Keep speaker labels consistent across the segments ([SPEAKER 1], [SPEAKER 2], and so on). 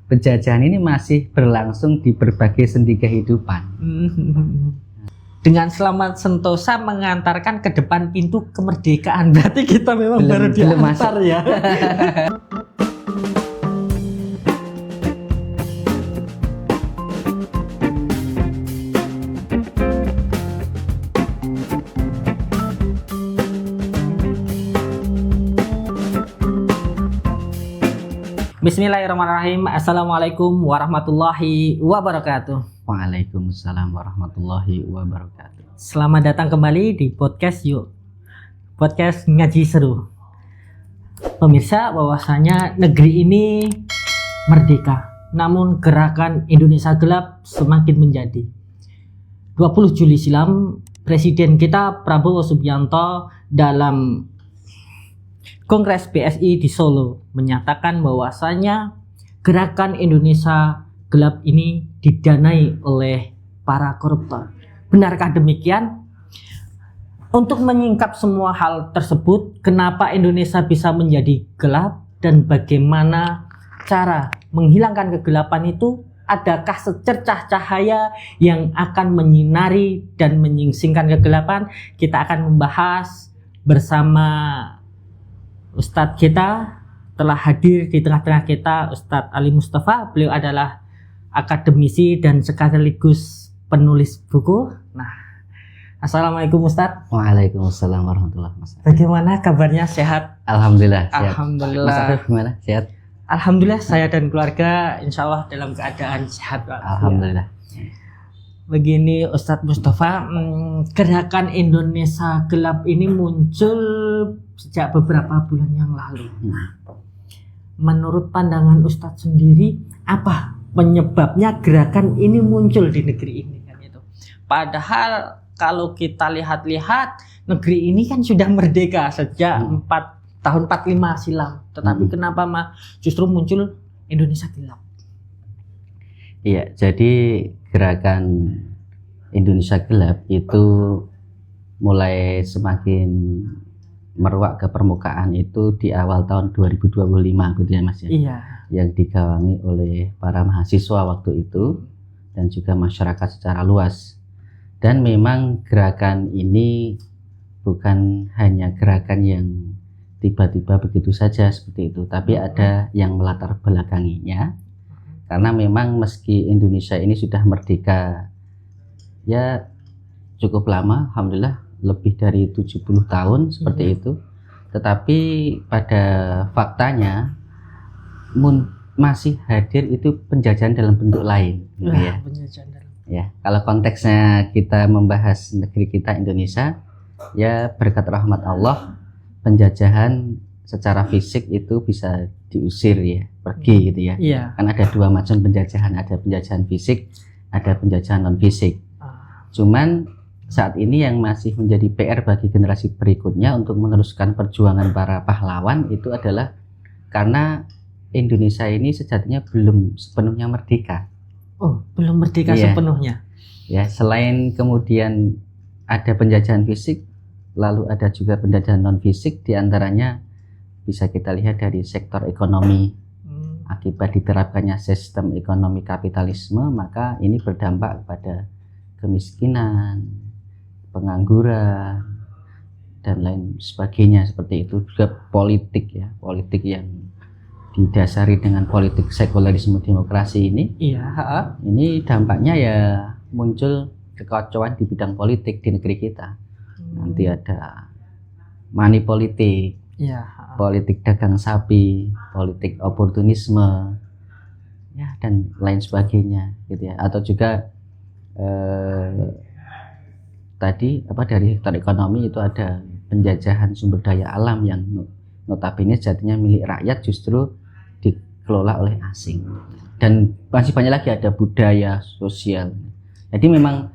[SPEAKER 1] penjajahan ini masih berlangsung di berbagai sendi kehidupan.
[SPEAKER 2] Dengan selamat sentosa mengantarkan ke depan pintu kemerdekaan. Berarti kita memang baru diantar ya. Bismillahirrahmanirrahim. Assalamualaikum warahmatullahi wabarakatuh.
[SPEAKER 1] Waalaikumsalam warahmatullahi wabarakatuh.
[SPEAKER 2] Selamat datang kembali di podcast Yuk, podcast ngaji seru. Pemirsa, bahwasanya negeri ini merdeka, namun gerakan Indonesia gelap semakin menjadi. 20 Juli silam, Presiden kita Prabowo Subianto dalam Kongres PSI di Solo menyatakan bahwasanya gerakan Indonesia gelap ini didanai oleh para koruptor. Benarkah demikian? Untuk menyingkap semua hal tersebut, kenapa Indonesia bisa menjadi gelap dan bagaimana cara menghilangkan kegelapan itu? Adakah secercah cahaya yang akan menyinari dan menyingsingkan kegelapan? Kita akan membahas bersama Ustadz kita. Telah hadir di tengah-tengah kita Ustadz Ali Mustafa. Beliau adalah akademisi dan sekaligus penulis buku. Nah, Assalamualaikum Ustadz.
[SPEAKER 1] Waalaikumsalam warahmatullahi wabarakatuh.
[SPEAKER 2] Bagaimana kabarnya, sehat?
[SPEAKER 1] Alhamdulillah sehat.
[SPEAKER 2] Alhamdulillah.
[SPEAKER 1] Mas Arief gimana? Sehat?
[SPEAKER 2] Alhamdulillah, saya dan keluarga insya Allah dalam keadaan sehat.
[SPEAKER 1] Alhamdulillah.
[SPEAKER 2] Begini Ustadz Mustafa, gerakan Indonesia gelap ini muncul sejak beberapa bulan yang lalu. Menurut pandangan Ustadz sendiri, apa penyebabnya gerakan ini muncul di negeri ini kan itu? Padahal kalau kita lihat-lihat, negeri ini kan sudah merdeka sejak tahun 45 silam. Tetapi kenapa justru muncul Indonesia gelap?
[SPEAKER 1] Iya, jadi gerakan Indonesia gelap itu mulai semakin meruak ke permukaan itu di awal tahun 2025 gitu ya Mas ya.
[SPEAKER 2] Iya.
[SPEAKER 1] Yang digawangi oleh para mahasiswa waktu itu dan juga masyarakat secara luas. Dan memang gerakan ini bukan hanya gerakan yang tiba-tiba begitu saja seperti itu, tapi ada yang melatar belakanginya. Karena memang meski Indonesia ini sudah merdeka ya cukup lama, alhamdulillah lebih dari 70 tahun seperti itu, tetapi pada faktanya masih hadir itu penjajahan dalam bentuk lain gitu ya. Ya, kalau konteksnya kita membahas negeri kita Indonesia, ya berkat rahmat Allah penjajahan secara fisik itu bisa diusir ya, pergi gitu ya.
[SPEAKER 2] Iya.
[SPEAKER 1] Kan ada dua macam penjajahan, ada penjajahan fisik, ada penjajahan non fisik. Cuman saat ini yang masih menjadi PR bagi generasi berikutnya untuk meneruskan perjuangan para pahlawan itu adalah karena Indonesia ini sejatinya belum sepenuhnya merdeka.
[SPEAKER 2] Oh, belum merdeka
[SPEAKER 1] Iya.
[SPEAKER 2] sepenuhnya.
[SPEAKER 1] Ya, selain kemudian ada penjajahan fisik, lalu ada juga penjajahan non fisik, diantaranya bisa kita lihat dari sektor ekonomi. Akibat diterapkannya sistem ekonomi kapitalisme, maka ini berdampak kepada kemiskinan, pengangguran, dan lain sebagainya seperti itu. Juga politik ya, politik yang didasari dengan politik sekularisme demokrasi ini.
[SPEAKER 2] Iya.
[SPEAKER 1] Ini dampaknya ya muncul kekacauan di bidang politik di negeri kita. Nanti ada money politik.
[SPEAKER 2] Iya.
[SPEAKER 1] Politik dagang sapi, politik oportunisme, ya dan lain sebagainya, gitu ya. Atau juga tadi dari sektor ekonomi itu ada penjajahan sumber daya alam yang notabene sejatinya milik rakyat justru dikelola oleh asing. Dan masih banyak lagi ada budaya sosial. Jadi memang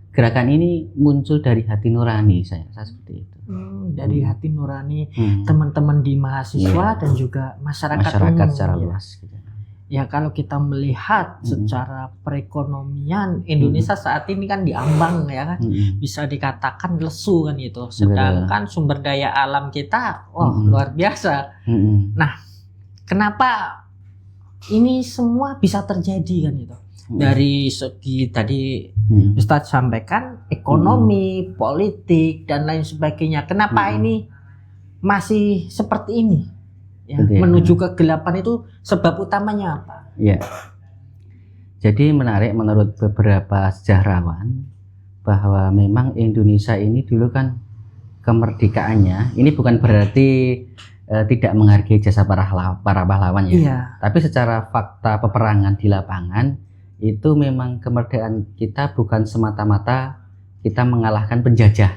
[SPEAKER 1] gerakan ini muncul dari hati nurani saya seperti itu.
[SPEAKER 2] Dari hati nurani teman-teman di mahasiswa dan juga masyarakat umum,
[SPEAKER 1] secara
[SPEAKER 2] ya.
[SPEAKER 1] luas gitu.
[SPEAKER 2] Ya kalau kita melihat secara perekonomian Indonesia saat ini kan diambang ya kan, bisa dikatakan lesu kan itu. Sedangkan sumber daya alam kita luar biasa. Nah, kenapa ini semua bisa terjadi kan gitu. Dari segi tadi Ustadz sampaikan ekonomi, politik dan lain sebagainya. Kenapa ini masih seperti ini? Ya, menuju kegelapan itu sebab utamanya apa?
[SPEAKER 1] Ya. Jadi menarik menurut beberapa sejarawan bahwa memang Indonesia ini dulu kan kemerdekaannya ini bukan berarti tidak menghargai jasa para pahlawan ya.
[SPEAKER 2] Iya.
[SPEAKER 1] Tapi secara fakta peperangan di lapangan itu memang kemerdekaan kita bukan semata-mata kita mengalahkan penjajah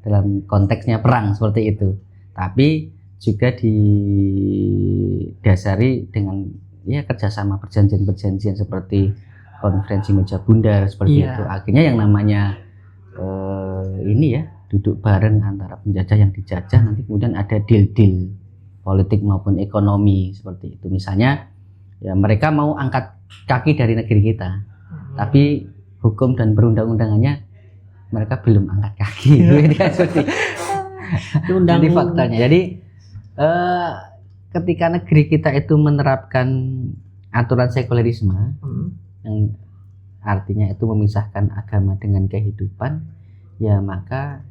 [SPEAKER 1] dalam konteksnya perang seperti itu, tapi juga didasari dengan ya kerjasama perjanjian-perjanjian seperti konferensi meja bundar seperti itu. Akhirnya yang namanya ini ya duduk bareng antara penjajah yang dijajah, nanti kemudian ada deal-deal politik maupun ekonomi seperti itu. Misalnya ya mereka mau angkat kaki dari negeri kita, tapi hukum dan perundang-undangannya mereka belum angkat kaki. Jadi faktanya. Jadi ketika negeri kita itu menerapkan aturan sekulerisme yang artinya itu memisahkan agama dengan kehidupan, ya maka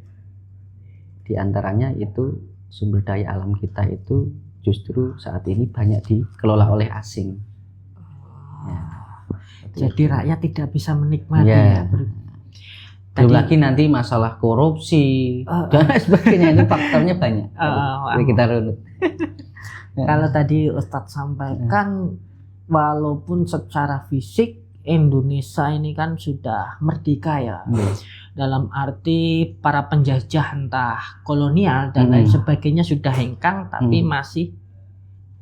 [SPEAKER 1] diantaranya itu sumber daya alam kita itu justru saat ini banyak dikelola oleh asing. Ya,
[SPEAKER 2] jadi rakyat tidak bisa menikmati ya.
[SPEAKER 1] Belum lagi nanti masalah korupsi dan sebagainya, ini faktornya banyak. Jadi kita runut.
[SPEAKER 2] Kalau tadi Ustadz sampaikan walaupun secara fisik Indonesia ini kan sudah merdeka ya. Dalam arti para penjajah entah kolonial dan lain sebagainya sudah hengkang, tapi masih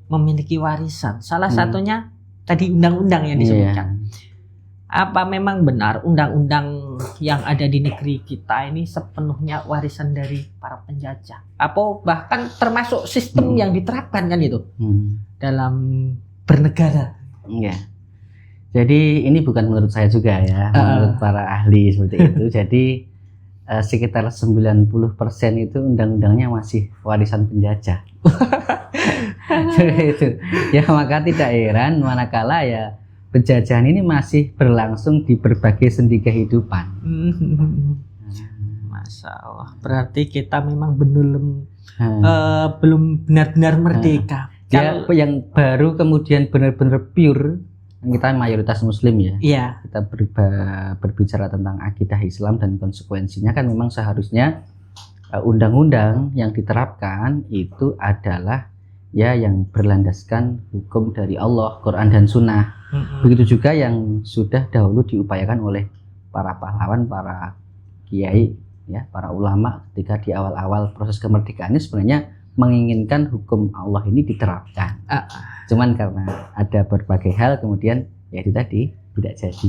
[SPEAKER 2] memiliki warisan. Salah satunya tadi undang-undang yang disebutkan. Apa memang benar undang-undang yang ada di negeri kita ini sepenuhnya warisan dari para penjajah? Apa bahkan termasuk sistem yang diterapkan kan itu dalam bernegara?
[SPEAKER 1] Iya. Jadi ini bukan menurut saya juga ya, menurut para ahli seperti itu. Jadi sekitar 90% itu undang-undangnya masih warisan penjajah. Itu. Ya maka tidak heran manakala ya penjajahan ini masih berlangsung di berbagai sendi kehidupan.
[SPEAKER 2] Masya Allah. Berarti kita memang belum benar-benar merdeka.
[SPEAKER 1] Ya, yang baru kemudian benar-benar pure, kita mayoritas Muslim ya.
[SPEAKER 2] Iya.
[SPEAKER 1] Kita berbicara tentang akidah Islam dan konsekuensinya kan memang seharusnya undang-undang yang diterapkan itu adalah ya yang berlandaskan hukum dari Allah, Quran dan Sunnah. Begitu juga yang sudah dahulu diupayakan oleh para pahlawan, para kiai, ya, para ulama ketika di awal-awal proses kemerdekaan ini sebenarnya menginginkan hukum Allah ini diterapkan. Cuman karena ada berbagai hal kemudian ya itu tadi tidak jadi.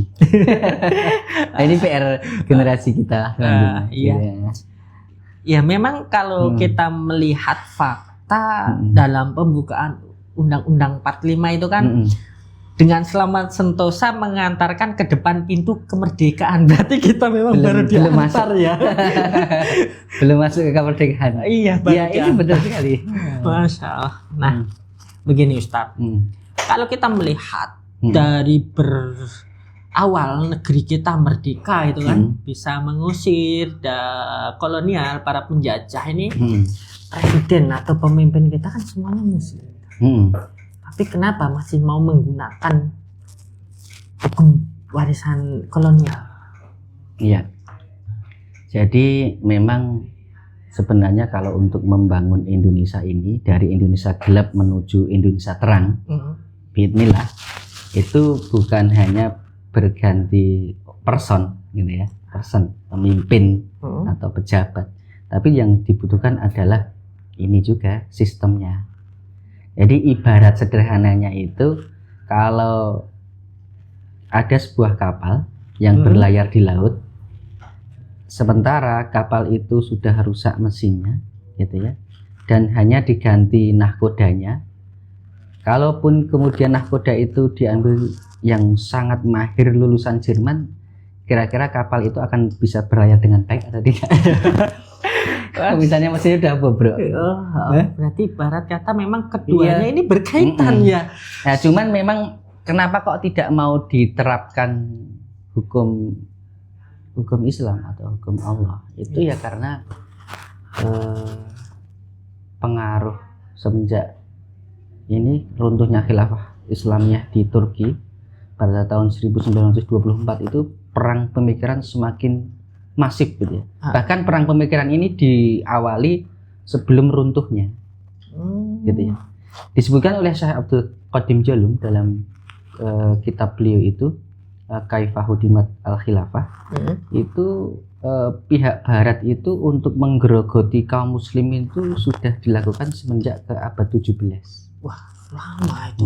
[SPEAKER 1] Ini PR generasi kita.
[SPEAKER 2] Iya. Ya memang kalau kita melihat fakta dalam pembukaan Undang-Undang 45 itu kan dengan selamat sentosa mengantarkan ke depan pintu kemerdekaan. Berarti kita memang baru diantar ya.
[SPEAKER 1] Belum masuk ke kemerdekaan.
[SPEAKER 2] Iya, baru
[SPEAKER 1] ini betul sekali.
[SPEAKER 2] Masya Allah. Nah, begini Ustadz. Kalau kita melihat dari berawal negeri kita merdeka itu kan bisa mengusir kolonial para penjajah ini, presiden atau pemimpin kita kan semuanya muslim. Tapi kenapa masih mau menggunakan hukum warisan kolonial?
[SPEAKER 1] Iya. Jadi memang sebenarnya kalau untuk membangun Indonesia ini dari Indonesia gelap menuju Indonesia terang, bismillah, itu bukan hanya berganti person gitu ya, pemimpin atau pejabat, tapi yang dibutuhkan adalah ini juga sistemnya. Jadi ibarat sederhananya itu kalau ada sebuah kapal yang berlayar di laut, sementara kapal itu sudah rusak mesinnya, gitu ya, dan hanya diganti nahkodanya. Kalaupun kemudian nahkoda itu diambil yang sangat mahir lulusan Jerman, kira-kira kapal itu akan bisa berlayar dengan baik atau tidak? Misalnya Mesir udah bobrok.
[SPEAKER 2] Berarti ibarat kata memang keduanya
[SPEAKER 1] Iya.
[SPEAKER 2] ini berkaitan ya.
[SPEAKER 1] Nah, cuman memang kenapa kok tidak mau diterapkan hukum Islam atau hukum Allah? Itu ya karena pengaruh semenjak ini runtuhnya khilafah Islamiyah di Turki pada tahun 1924 itu perang pemikiran semakin masif gitu ya. Bahkan perang pemikiran ini diawali sebelum runtuhnya. Gitu ya. Disebutkan oleh Syekh Abdul Qadim Jalum dalam kitab beliau itu Kaifa Hudimat Al-Khilafah. Itu pihak barat itu untuk menggerogoti kaum muslimin itu sudah dilakukan semenjak ke abad 17.
[SPEAKER 2] Wah, lama itu.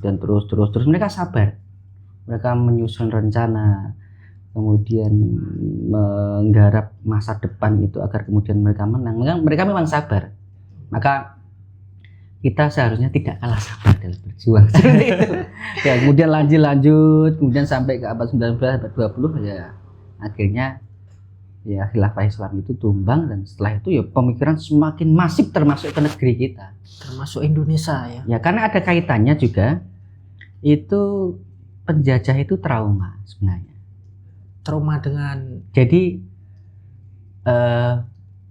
[SPEAKER 1] Dan terus mereka sabar. Mereka menyusun rencana, kemudian menggarap masa depan itu agar kemudian mereka menang. Mereka memang sabar. Maka kita seharusnya tidak kalah sabar dalam berjuang. Ya, kemudian lanjut, kemudian sampai ke abad 19, abad 20 ya akhirnya ya khilafah Islam itu tumbang, dan setelah itu ya pemikiran semakin masif termasuk ke negeri kita,
[SPEAKER 2] termasuk Indonesia ya.
[SPEAKER 1] Ya karena ada kaitannya juga, itu penjajah itu trauma sebenarnya.
[SPEAKER 2] Trauma dengan
[SPEAKER 1] jadi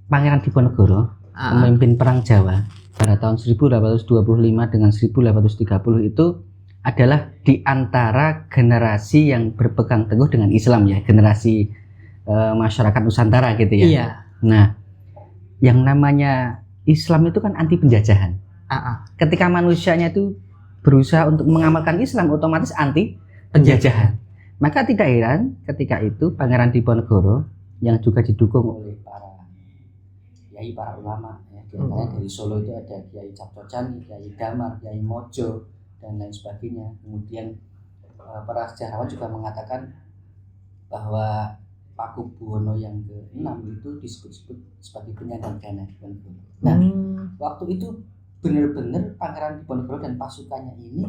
[SPEAKER 1] Pangeran Diponegoro memimpin perang Jawa pada tahun 1825 dengan 1830 itu adalah di antara generasi yang berpegang teguh dengan Islam ya, generasi masyarakat Nusantara gitu ya.
[SPEAKER 2] Iya.
[SPEAKER 1] Nah, yang namanya Islam itu kan anti penjajahan. Ketika manusianya itu berusaha untuk mengamalkan Islam, otomatis anti penjajahan. Maka tidak heran ketika itu Pangeran Diponegoro yang juga didukung oleh para ulama ya, di antaranya dari Solo itu ada Kiai Capcocan, Kiai Damar, Kiai Mojo dan lain sebagainya. Kemudian para sejarawan juga mengatakan bahwa Pakubuwono yang ke-6 itu disebut sebagai penyandang dana Diponegoro. Nah, waktu itu benar-benar Pangeran Diponegoro dan pasukannya ini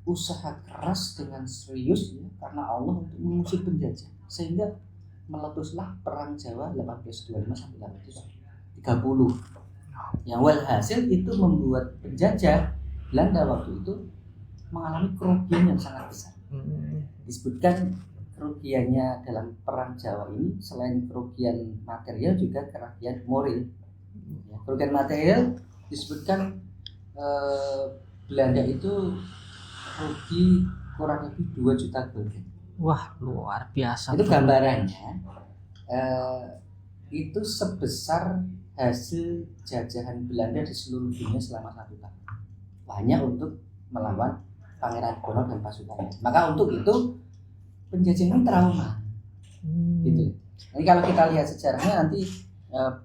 [SPEAKER 1] usaha keras dengan serius ya, karena Allah untuk mengusir penjajah, sehingga meletuslah perang Jawa 1825 sampai 1830. Yang walhasil itu membuat penjajah Belanda waktu itu mengalami kerugian yang sangat besar. Disebutkan kerugiannya dalam perang Jawa ini selain kerugian material juga kerugian moral. Ya, kerugian material disebutkan Belanda itu rugi kurang lebih 2 juta gulden.
[SPEAKER 2] Wah, luar biasa.
[SPEAKER 1] Itu gambarannya itu sebesar hasil jajahan Belanda di seluruh dunia selama 1 tahun. Banyak untuk melawan Pangeran Diponegoro dan pasukannya. Maka untuk itu penjajah ini trauma, gitu. Jadi kalau kita lihat sejarahnya nanti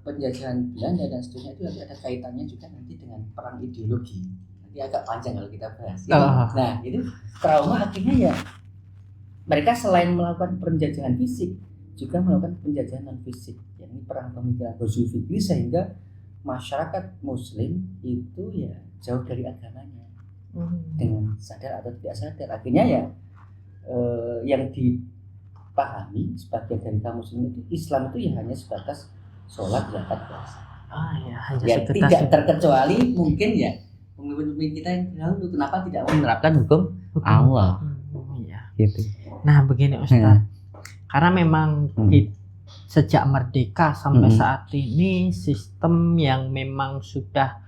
[SPEAKER 1] penjajahan Belanda dan seterusnya itu nanti ada kaitannya juga nanti dengan perang ideologi. Nanti agak panjang kalau kita bahas. Nah, itu trauma akhirnya ya mereka selain melakukan penjajahan fisik juga melakukan penjajahan non fisik, yakni perang pemikiran Ghazul Fikri, sehingga masyarakat Muslim itu ya jauh dari agamanya dengan sadar atau tidak sadar. Akhirnya ya yang dipahami sebagian dari kaum muslim itu Islam itu ya hanya sebatas sholat, zakat, puasa. Ya tidak terkecuali mungkin ya pemimpin kita yang dahulu kenapa tidak menerapkan hukum Allah. Gitu.
[SPEAKER 2] Nah begini Ustaz, karena memang sejak merdeka sampai saat ini sistem yang memang sudah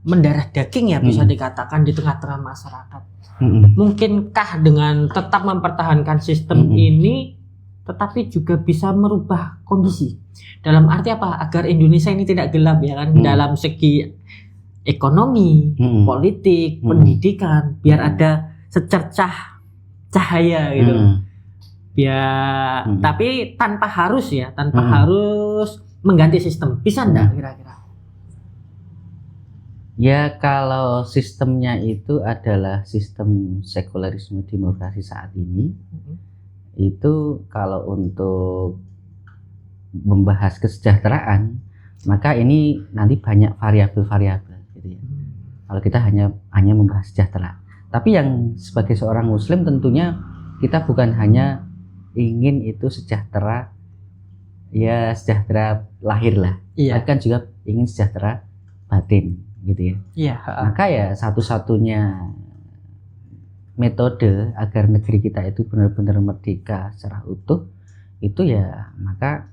[SPEAKER 2] mendarah daging ya bisa dikatakan di tengah-tengah masyarakat. Mungkinkah dengan tetap mempertahankan sistem ini tetapi juga bisa merubah kondisi? Dalam arti apa? Agar Indonesia ini tidak gelap ya kan, dalam segi ekonomi, politik, pendidikan, biar ada secercah cahaya gitu. Biar tapi tanpa harus harus mengganti sistem. Bisa enggak kira-kira?
[SPEAKER 1] Ya kalau sistemnya itu adalah sistem sekularisme demokrasi saat ini, itu kalau untuk membahas kesejahteraan maka ini nanti banyak variabel-variabel gitu ya. Kalau kita hanya membahas sejahtera, tapi yang sebagai seorang muslim tentunya kita bukan hanya ingin itu sejahtera ya sejahtera lahir lah,
[SPEAKER 2] Iya.
[SPEAKER 1] tapi kan juga ingin sejahtera batin gitu ya.
[SPEAKER 2] Iya.
[SPEAKER 1] Maka ya satu-satunya metode agar negeri kita itu benar-benar merdeka secara utuh itu ya maka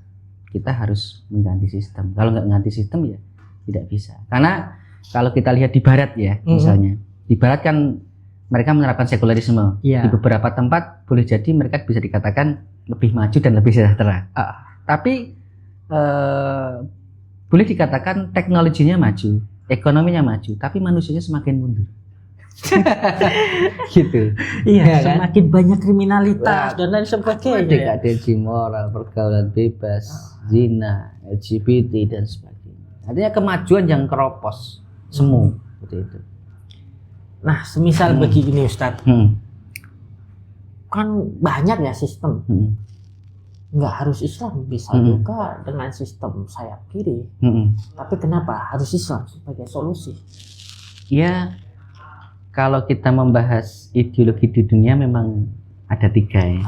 [SPEAKER 1] kita harus mengganti sistem. Kalau nggak ganti sistem ya tidak bisa. Karena kalau kita lihat di Barat ya, misalnya di Barat kan mereka menerapkan sekularisme.
[SPEAKER 2] Iya.
[SPEAKER 1] Di beberapa tempat boleh jadi mereka bisa dikatakan lebih maju dan lebih sejahtera. Tapi boleh dikatakan teknologinya maju, ekonominya maju, tapi manusianya semakin mundur. Gitu.
[SPEAKER 2] Iya,
[SPEAKER 1] Ya kan?
[SPEAKER 2] semakin banyak kriminalitas
[SPEAKER 1] Wah,
[SPEAKER 2] dan lain sebagainya.
[SPEAKER 1] dekadensi moral, pergaulan bebas, zina, LGBT dan sebagainya. Artinya kemajuan yang keropos, semu seperti itu.
[SPEAKER 2] Nah, semisal begini Ustadz, kan banyak ya sistem. Nggak harus Islam, bisa juga dengan sistem sayap kiri. Tapi kenapa harus Islam sebagai solusi?
[SPEAKER 1] Ya, kalau kita membahas ideologi di dunia memang ada 3 ya.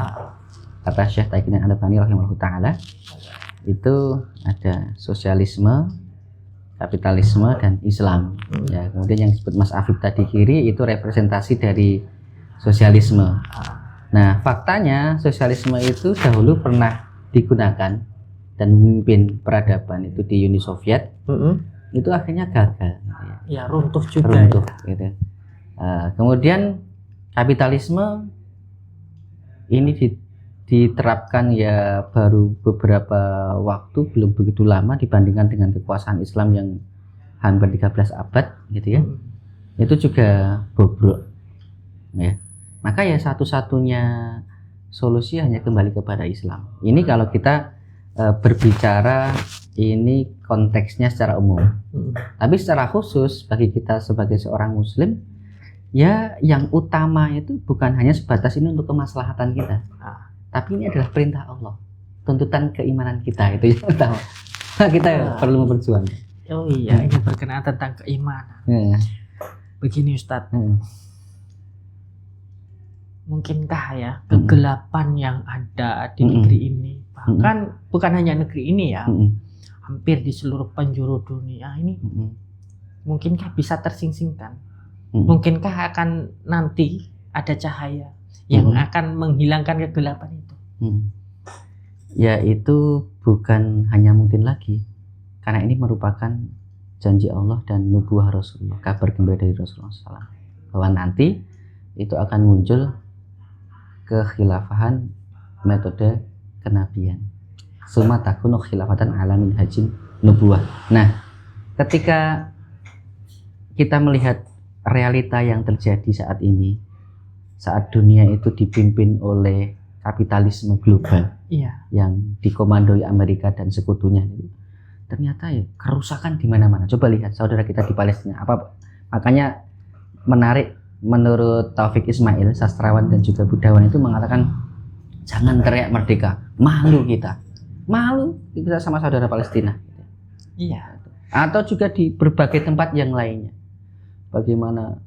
[SPEAKER 1] Kata Syekh Taqiyuddin Al-Albani rahimahullah ta'ala, itu ada sosialisme, kapitalisme, dan Islam. Ya, kemudian yang disebut Mas Afif tadi kiri itu representasi dari sosialisme. Nah, faktanya sosialisme itu dahulu pernah digunakan dan memimpin peradaban itu di Uni Soviet. Itu akhirnya gagal.
[SPEAKER 2] Ya, runtuh juga.
[SPEAKER 1] Runtuh,
[SPEAKER 2] ya.
[SPEAKER 1] gitu. Kemudian kapitalisme ini diterapkan ya baru beberapa waktu, belum begitu lama dibandingkan dengan kekuasaan Islam yang hampir 13 abad gitu ya. Itu juga bobrok ya. Maka ya satu-satunya solusi hanya kembali kepada Islam. Ini kalau kita berbicara ini konteksnya secara umum. Tapi secara khusus bagi kita sebagai seorang muslim, ya yang utama itu bukan hanya sebatas ini untuk kemaslahatan kita. Tapi ini adalah perintah Allah. Tuntutan keimanan kita itu yang utama. Kita perlu berjuang.
[SPEAKER 2] Oh iya, ini berkenaan tentang keimanan. Begini Ustadz. Mungkinkah ya kegelapan yang ada di negeri ini, bahkan bukan hanya negeri ini ya, hampir di seluruh penjuru dunia ini, mungkinkah bisa tersingkingkan? Mungkinkah akan nanti ada cahaya yang akan menghilangkan kegelapan itu?
[SPEAKER 1] Ya itu bukan hanya mungkin lagi, karena ini merupakan janji Allah dan nubuah Rasulullah, kabar gembira dari Rasulullah SAW, bahwa nanti itu akan muncul kekhilafahan metode kenabian. Summa takunu khilafatan ala minhajin nubuwah. Nah, ketika kita melihat realita yang terjadi saat ini, saat dunia itu dipimpin oleh kapitalisme global yang dikomandoi Amerika dan sekutunya, ternyata ya kerusakan di mana-mana. Coba lihat saudara kita di Palestina, makanya menarik. Menurut Taufik Ismail, sastrawan dan juga budayawan itu mengatakan jangan teriak merdeka, malu kita sama saudara Palestina.
[SPEAKER 2] Iya.
[SPEAKER 1] Atau juga di berbagai tempat yang lainnya. Bagaimana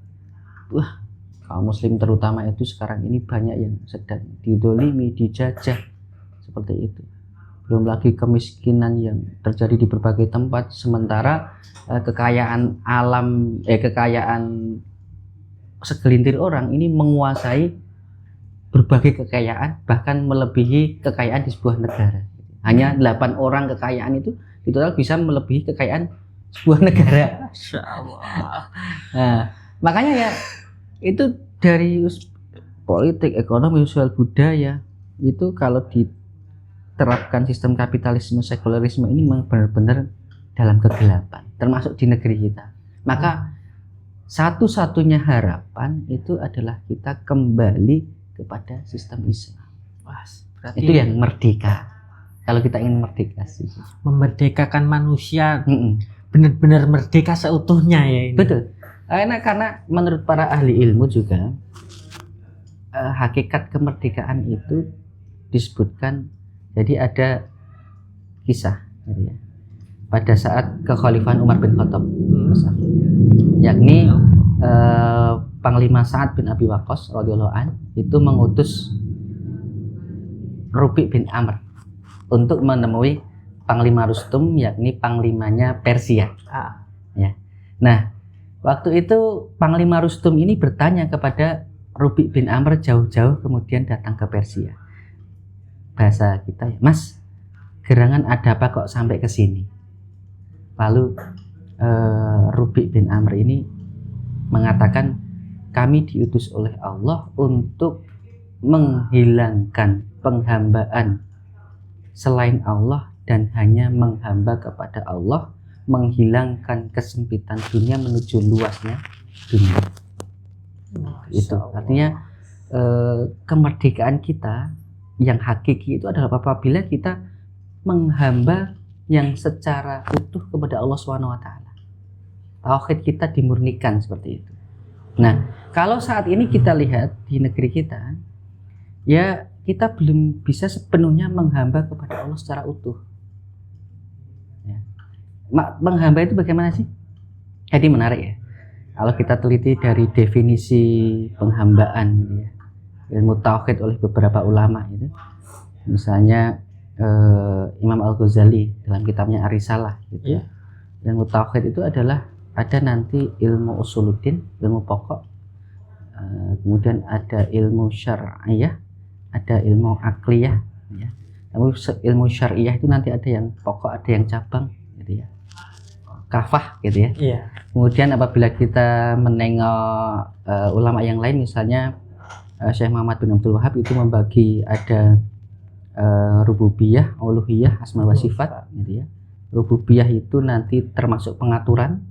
[SPEAKER 1] kaum muslim terutama itu sekarang ini banyak yang sedang didolimi, dijajah seperti itu. Belum lagi kemiskinan yang terjadi di berbagai tempat, sementara kekayaan alam, kekayaan segelintir orang ini menguasai berbagai kekayaan, bahkan melebihi kekayaan di sebuah negara. Hanya 8 orang kekayaan itu di total bisa melebihi kekayaan sebuah negara.
[SPEAKER 2] Masya Allah.
[SPEAKER 1] Nah, makanya ya itu dari politik, ekonomi, sosial, budaya itu kalau diterapkan sistem kapitalisme, sekularisme ini memang benar-benar dalam kegelapan, termasuk di negeri kita. Maka satu-satunya harapan itu adalah kita kembali kepada sistem Islam.
[SPEAKER 2] Berarti
[SPEAKER 1] itu yang merdeka. Kalau kita ingin merdeka sih.
[SPEAKER 2] Memerdekakan manusia, benar-benar merdeka seutuhnya ya ini.
[SPEAKER 1] Betul. Karena menurut para ahli ilmu juga hakikat kemerdekaan itu disebutkan. Jadi ada kisah, gitu ya. Pada saat kekhalifahan Umar bin Khattab, yakni Panglima Sa'ad bin Abi Waqqas radhiyallahu an itu mengutus Rubi bin Amr untuk menemui Panglima Rustum, yakni panglimanya Persia. Ya. Nah, waktu itu Panglima Rustum ini bertanya kepada Rubi' bin Amr jauh-jauh kemudian datang ke Persia. Bahasa kita ya, Mas, gerangan ada apa kok sampai ke sini? Lalu Rubi' bin Amr ini mengatakan, kami diutus oleh Allah untuk menghilangkan penghambaan selain Allah dan hanya menghamba kepada Allah, menghilangkan kesempitan dunia menuju luasnya dunia. Itu artinya kemerdekaan kita yang hakiki itu adalah apabila kita menghamba yang secara utuh kepada Allah SWT. Tauhid kita dimurnikan seperti itu. Nah, kalau saat ini kita lihat di negeri kita, ya kita belum bisa sepenuhnya menghamba kepada Allah secara utuh. Ya. Menghamba itu bagaimana sih? Jadi menarik ya. Kalau kita teliti dari definisi penghambaan gitu ya, ilmu tauhid oleh beberapa ulama itu, misalnya Imam Al-Ghazali dalam kitabnya Ar-Risalah gitu ya. Ilmu tauhid itu adalah ada nanti ilmu usuluddin, ilmu pokok, kemudian ada ilmu syar'iyah, ada ilmu akliyah ya. Ilmu syar'iyah itu nanti ada yang pokok, ada yang cabang gitu ya. Kafah gitu ya.
[SPEAKER 2] Iya.
[SPEAKER 1] Kemudian apabila kita menengok ulama yang lain, misalnya Syekh Muhammad bin Abdul Wahab itu membagi ada rububiyah, uluhiyah, asma wa sifat gitu ya. Rububiyah itu nanti termasuk pengaturan,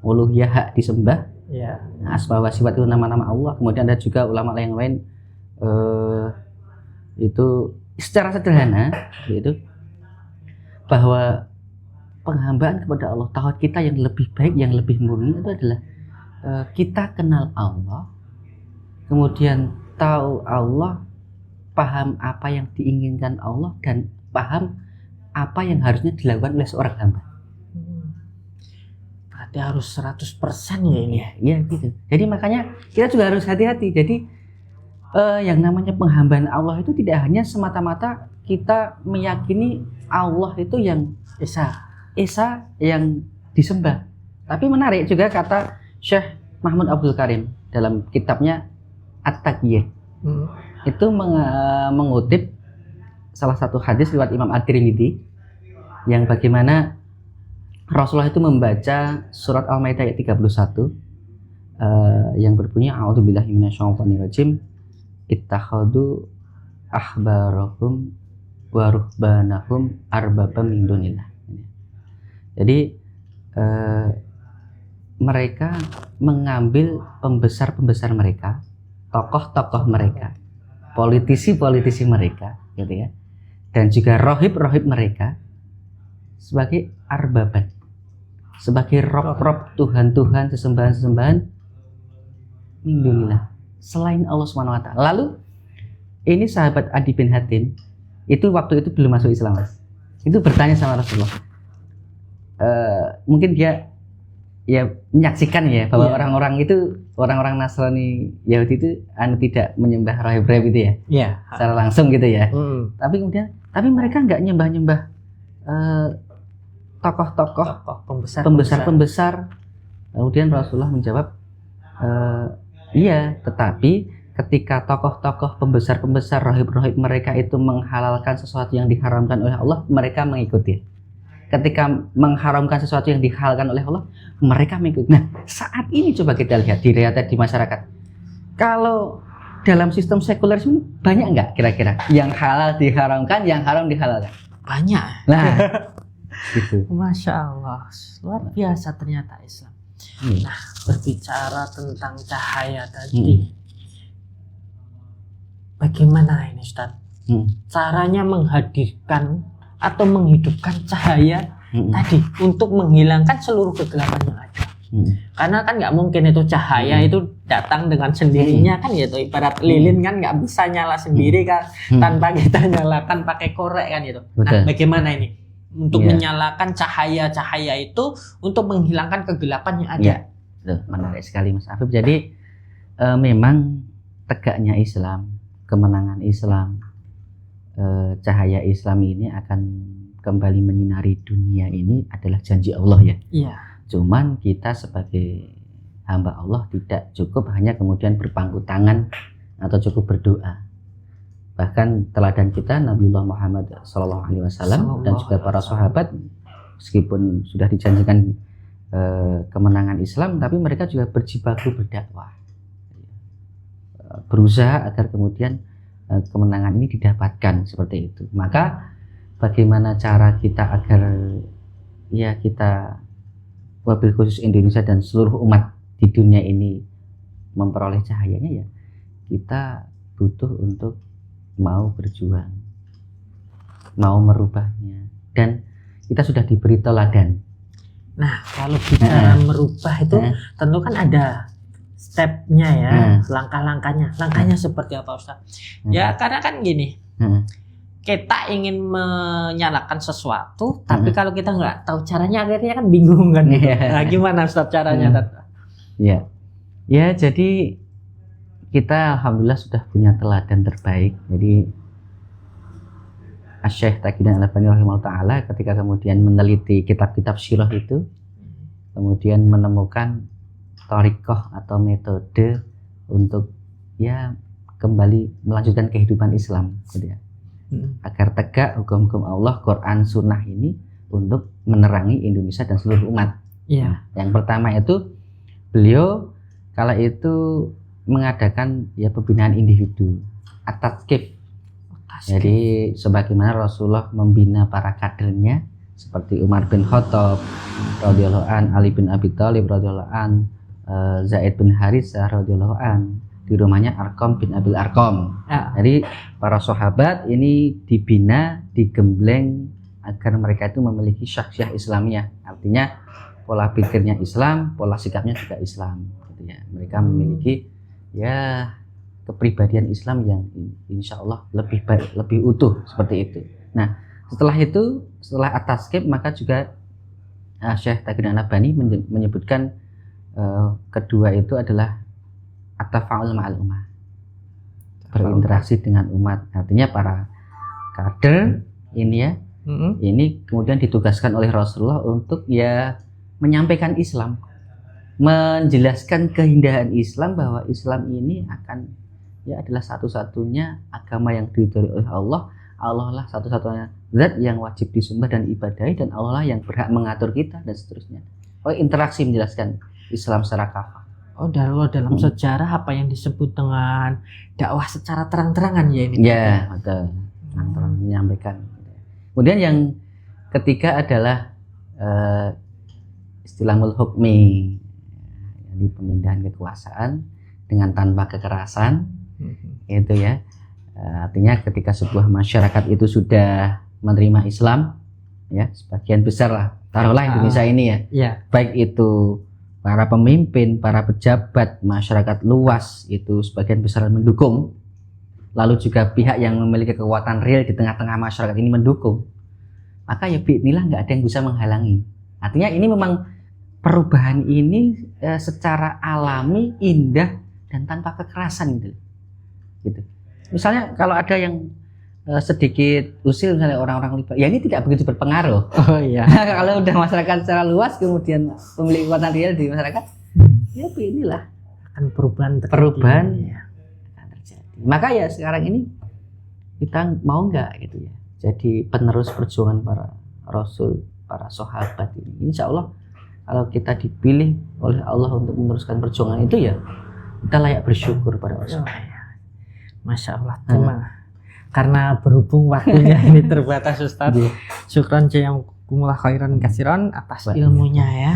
[SPEAKER 1] uluhiyah hak disembah.
[SPEAKER 2] Iya.
[SPEAKER 1] Nah, asma wa sifat itu nama-nama Allah. Kemudian ada juga ulama yang lain itu secara sederhana yaitu bahwa penghambaan kepada Allah, tauhid kita yang lebih baik, yang lebih murni itu adalah kita kenal Allah, kemudian tahu Allah, paham apa yang diinginkan Allah, dan paham apa yang harusnya dilakukan oleh seorang hamba.
[SPEAKER 2] Berarti harus 100% ya ini.
[SPEAKER 1] Iya gitu. Jadi makanya kita juga harus hati-hati. Jadi yang namanya penghambaan Allah itu tidak hanya semata-mata kita meyakini Allah itu yang Esa yang disembah. Tapi menarik juga kata Syekh Mahmud Abdul Karim dalam kitabnya At-Taqiyah. Itu mengutip salah satu hadis riwayat Imam At-Tirmidzi yang bagaimana Rasulullah itu membaca surat Al-Maidah ayat 31 yang berbunyi a'udzubillahi minasyaitonirrajim ittakhadhu ahbarahum wa ruhbanahum arbabam min dunillah. Jadi mereka mengambil pembesar-pembesar mereka, tokoh-tokoh mereka, politisi-politisi mereka, gitu ya, dan juga rohib-rohib mereka sebagai arbaban, sebagai rob-rob, Tuhan-Tuhan, sesembahan-sesembahan min dunillah, selain Allah SWT. Lalu ini sahabat Adi bin Hatim itu waktu itu belum masuk Islam, Mas. Itu bertanya sama Rasulullah. Mungkin dia ya menyaksikan ya bahwa orang-orang itu, orang-orang Nasrani Yahudi itu tidak menyembah rohib-rohib itu ya. Iya. Secara langsung gitu ya. Tapi mereka nggak nyembah-nyembah tokoh-tokoh, pembesar-pembesar. Kemudian Rasulullah menjawab, iya, tetapi ketika tokoh-tokoh pembesar-pembesar rohib-rohib mereka itu menghalalkan sesuatu yang diharamkan oleh Allah, mereka mengikuti. Ketika mengharamkan sesuatu yang dihalalkan oleh Allah, mereka mengikuti. Nah, saat ini coba kita lihat di realita di masyarakat. Kalau dalam sistem sekularisme banyak nggak kira-kira yang halal diharamkan, yang haram dihalalkan?
[SPEAKER 2] Banyak.
[SPEAKER 1] Nah, gitu.
[SPEAKER 2] Masya Allah, luar biasa ternyata Islam. Nah, berbicara tentang cahaya tadi, bagaimana ini Ustaz? Caranya menghadirkan atau menghidupkan cahaya tadi untuk menghilangkan seluruh kegelapan yang ada. Karena kan nggak mungkin itu cahaya itu datang dengan sendirinya kan, gitu. Ibarat lilin kan nggak bisa nyala sendiri kan tanpa kita nyalakan pakai korek kan itu. Nah, bagaimana ini untuk menyalakan cahaya-cahaya itu untuk menghilangkan kegelapan yang ada?
[SPEAKER 1] Menarik sekali Mas Afif. Jadi memang tegaknya Islam, kemenangan Islam, cahaya Islam ini akan kembali menyinari dunia ini adalah janji Allah ya.
[SPEAKER 2] Iya.
[SPEAKER 1] Cuman kita sebagai hamba Allah tidak cukup hanya kemudian berpangku tangan atau cukup berdoa. Bahkan teladan kita Nabiullah Muhammad SAW dan juga para sahabat, meskipun sudah dijanjikan kemenangan Islam, tapi mereka juga berjibaku berdakwah, berusaha agar kemudian kemenangan ini didapatkan seperti itu. Maka bagaimana cara kita agar ya kita, wabil khusus Indonesia dan seluruh umat di dunia ini memperoleh cahayanya, ya kita butuh untuk mau berjuang, mau merubahnya, dan kita sudah diberi teladan.
[SPEAKER 2] Nah, kalau kita merubah itu tentu kan ada stepnya ya, langkah-langkahnya. Langkahnya seperti apa, Ustaz? Ya karena kan gini, kita ingin menyalakan sesuatu, tapi kalau kita nggak tahu caranya, akhirnya kan bingung kan. Nah, gimana Ustaz caranya?
[SPEAKER 1] Ya, jadi kita alhamdulillah sudah punya teladan terbaik. Jadi Asy-Syaikh Taqiyuddin Al-Albani rahimahullah ta'ala ketika kemudian meneliti kitab-kitab sirah itu, kemudian menemukan thariqah atau metode untuk ya kembali melanjutkan kehidupan Islam gitu ya. Agar tegak hukum-hukum Allah, Quran, Sunnah ini untuk menerangi Indonesia dan seluruh umat.
[SPEAKER 2] Iya.
[SPEAKER 1] Yang pertama itu beliau kala itu mengadakan ya pembinaan individu, at-tadqif. Jadi sebagaimana Rasulullah membina para kadernya seperti Umar bin Khattab radhiyallahu an, Ali bin Abi Thalib radhiyallahu an, Zaid bin Haritsah radhiyallahu an, di rumahnya Arqam bin Abil Arqam. Jadi para sahabat ini dibina, digembleng agar mereka itu memiliki syakhsiyah Islamiyah. Artinya pola pikirnya Islam, pola sikapnya juga Islam gitu ya. Mereka memiliki ya kepribadian Islam yang insya Allah lebih baik, lebih utuh seperti itu. Nah, setelah itu, setelah at-tazkib, maka juga Syekh Taqiyuddin Al-Albani menyebutkan kedua itu adalah at-tafa'ul ma'al ummah, berinteraksi dengan umat. Artinya para kader ini ya, ini kemudian ditugaskan oleh Rasulullah untuk ya menyampaikan Islam, menjelaskan keindahan Islam, bahwa Islam ini akan ya adalah satu-satunya agama yang diridhoi oleh Allah. Allah lah satu-satunya zat yang wajib disembah dan ibadahi, dan Allah lah yang berhak mengatur kita dan seterusnya. Interaksi menjelaskan Islam secara kafah.
[SPEAKER 2] Dalam sejarah apa yang disebut dengan dakwah secara terang-terangan ya ini.
[SPEAKER 1] Ya, betul. Terang-terang menyampaikan. Kemudian yang ketiga adalah istilahul hukmi, di pemindahan kekuasaan dengan tanpa kekerasan. Itu ya, artinya ketika sebuah masyarakat itu sudah menerima Islam ya, sebagian besar lah, taruhlah Indonesia ini ya, baik itu para pemimpin, para pejabat, masyarakat luas itu sebagian besar mendukung, lalu juga pihak yang memiliki kekuatan real di tengah-tengah masyarakat ini mendukung, maka ya inilah nggak ada yang bisa menghalangi. Artinya ini memang perubahan ini secara alami, indah, dan tanpa kekerasan gitu. Misalnya kalau ada yang sedikit usil, misalnya orang-orang liberal, ya ini tidak begitu berpengaruh. Kalau udah masyarakat secara luas kemudian memiliki kekuatan real di masyarakat, ya inilah
[SPEAKER 2] akan perubahan
[SPEAKER 1] akan terjadi. Maka ya sekarang ini kita mau nggak gitu ya, jadi penerus perjuangan para rasul, para sahabat ini. Insya Allah kalau kita dipilih oleh Allah untuk meneruskan perjuangan itu, ya kita layak bersyukur pada Allah.
[SPEAKER 2] Masya Allah, karena berhubung waktunya ini terbatas Ustaz. Syukran jazakumullah khairan katsiran atas ilmunya ya.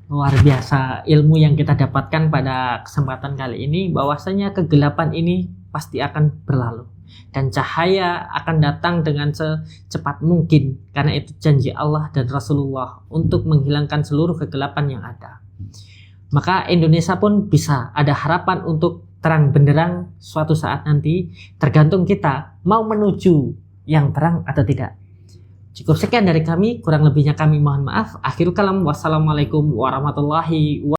[SPEAKER 2] Luar biasa ilmu yang kita dapatkan pada kesempatan kali ini, bahwasanya kegelapan ini pasti akan berlalu dan cahaya akan datang dengan secepat mungkin, karena itu janji Allah dan Rasulullah untuk menghilangkan seluruh kegelapan yang ada. Maka Indonesia pun bisa ada harapan untuk terang benderang suatu saat nanti, tergantung kita mau menuju yang terang atau tidak. Cukup sekian dari kami, kurang lebihnya kami mohon maaf. Akhirul kalam, wassalamualaikum warahmatullahi wabarakatuh.